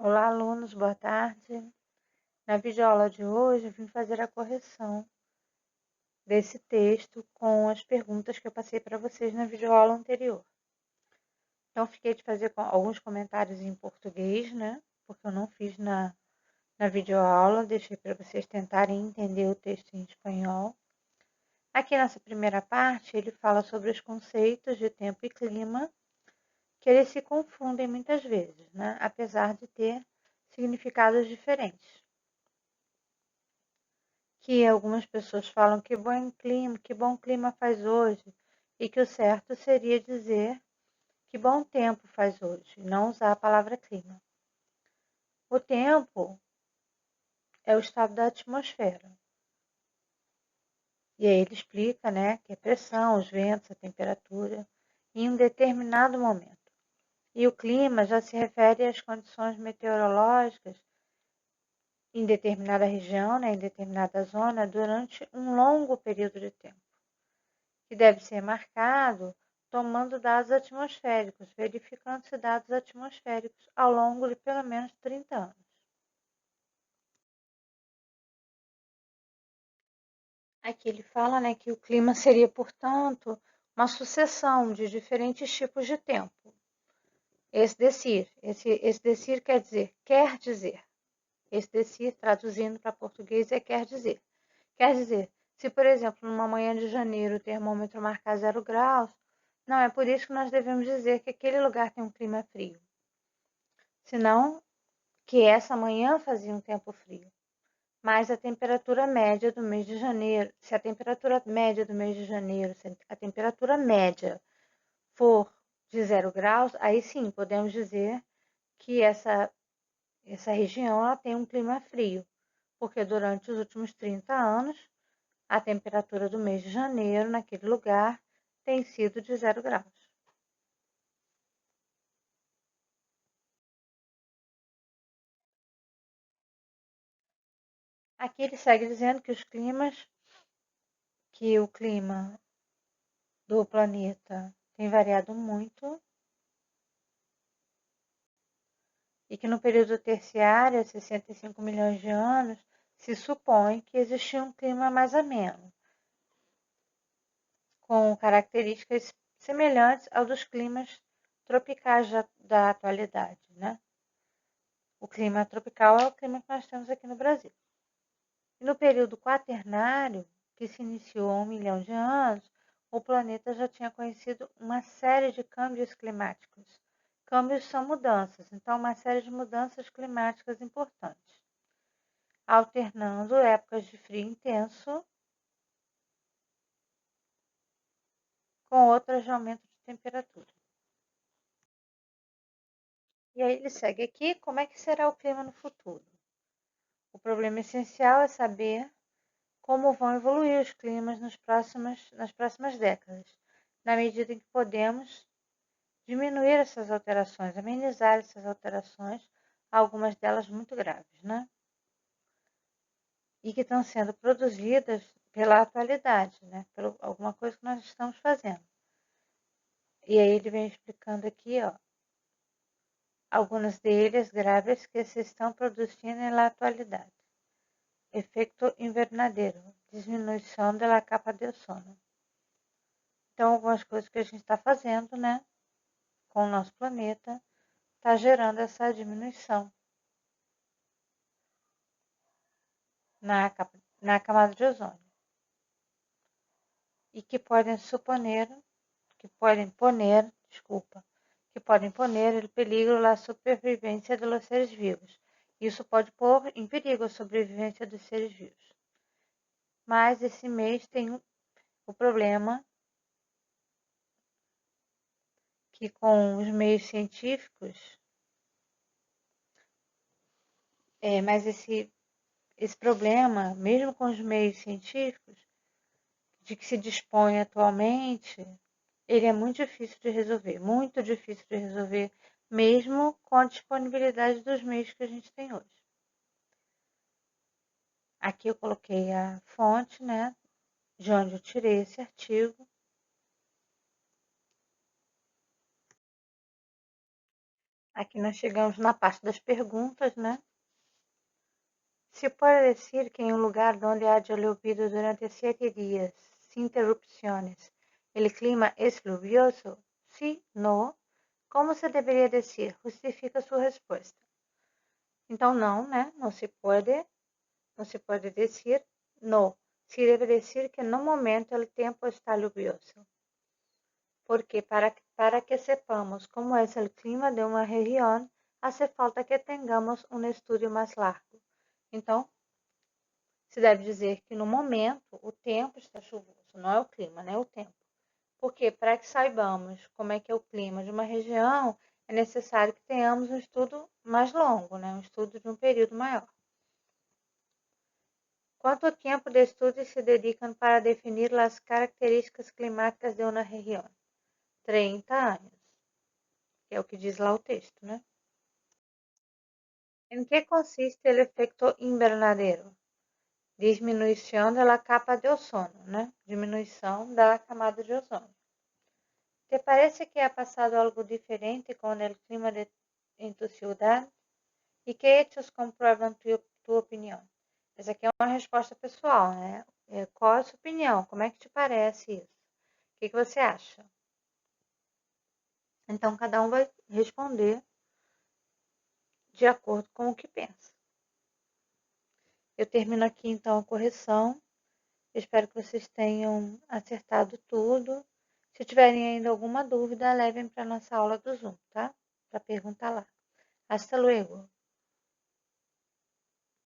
Olá, alunos, boa tarde. Na videoaula de hoje, eu vim fazer a correção desse texto com as perguntas que eu passei para vocês na videoaula anterior. Então, fiquei de fazer alguns comentários em português, né? Porque eu não fiz na videoaula, deixei para vocês tentarem entender o texto em espanhol. Aqui nessa primeira parte, ele fala sobre os conceitos de tempo e clima, que eles se confundem muitas vezes, né? Apesar de ter significados diferentes. Que algumas pessoas falam que bom clima faz hoje, e que o certo seria dizer que bom tempo faz hoje, não usar a palavra clima. O tempo é o estado da atmosfera. E aí ele explica, né, que a pressão, os ventos, a temperatura, em um determinado momento. E o clima já se refere às condições meteorológicas em determinada região, né, em determinada zona, durante um longo período de tempo, que deve ser marcado tomando dados atmosféricos, verificando-se dados atmosféricos ao longo de pelo menos 30 anos. Aqui ele fala, né, que o clima seria, portanto, uma sucessão de diferentes tipos de tempo. Esse decir quer dizer. Esse decir, traduzindo para português, é quer dizer. Quer dizer, se, por exemplo, numa manhã de janeiro o termômetro marcar 0 graus, não é por isso que nós devemos dizer que aquele lugar tem um clima frio, senão que essa manhã fazia um tempo frio. Mas a temperatura média do mês de janeiro, se a temperatura média do mês de janeiro, se a temperatura média for de 0 graus, aí sim podemos dizer que essa região ela tem um clima frio, porque durante os últimos 30 anos a temperatura do mês de janeiro naquele lugar tem sido de 0 graus. Aqui ele segue dizendo que o clima do planeta tem variado muito e que no período terciário, 65 milhões de anos, se supõe que existia um clima mais ameno, com características semelhantes ao dos climas tropicais da atualidade, né? O clima tropical é o clima que nós temos aqui no Brasil. E no período quaternário, que se iniciou há 1 milhão de anos, o planeta já tinha conhecido uma série de câmbios climáticos. Câmbios são mudanças, então uma série de mudanças climáticas importantes, alternando épocas de frio intenso com outras de aumento de temperatura. E aí ele segue aqui, como é que será o clima no futuro? O problema essencial é saber como vão evoluir os climas nas próximas décadas, na medida em que podemos diminuir essas alterações, amenizar essas alterações, algumas delas muito graves, né? E que estão sendo produzidas pela atualidade, né? Por alguma coisa que nós estamos fazendo. E aí ele vem explicando aqui, ó, algumas deles graves que se estão produzindo na atualidade. Efeito invernadero, diminuição da capa de ozono. Então, algumas coisas que a gente está fazendo, né, com o nosso planeta, está gerando essa diminuição na camada de ozônio. E que podem poner em peligro a sobrevivência dos seres vivos. Isso pode pôr em perigo a sobrevivência dos seres vivos. Mas esse mês tem o problema que com os meios científicos, mas esse problema, mesmo com os meios científicos, de que se dispõe atualmente, ele é muito difícil de resolver, mesmo com a disponibilidade dos meios que a gente tem hoje. Aqui eu coloquei a fonte, né, de onde eu tirei esse artigo. Aqui nós chegamos na parte das perguntas, né? Se pode decir que em un lugar donde haya llovido durante 7 días sin interrupciones, el clima es lluvioso? Sí, no. Como se deveria dizer? Justifica sua resposta. Então, não, né? Não se pode dizer no. Se deve dizer que no momento o tempo está lluvioso. Porque para que sepamos como é o clima de uma região, hace falta que tenhamos um estudo mais largo. Então, se deve dizer que no momento o tempo está chuvoso, não é o clima, né? O tempo. Porque para que saibamos como é que é o clima de uma região, é necessário que tenhamos um estudo mais longo, né? Um estudo de um período maior. Quanto tempo de estudos se dedicam para definir as características climáticas de uma região? 30 anos, que é o que diz lá o texto, né? Em que consiste o efeito invernadero? Diminuição da capa de ozônio, né? Diminuição da camada de ozônio. ¿Te parece que ha passado algo diferente com o clima em tu ciudad? E que hechos comprovam tua opinião? Essa aqui é uma resposta pessoal, né? Qual é a sua opinião? Como é que te parece isso? O que você acha? Então, cada um vai responder de acordo com o que pensa. Eu termino aqui, então, a correção. Espero que vocês tenham acertado tudo. Se tiverem ainda alguma dúvida, levem para a nossa aula do Zoom, tá? Para perguntar lá. Hasta luego.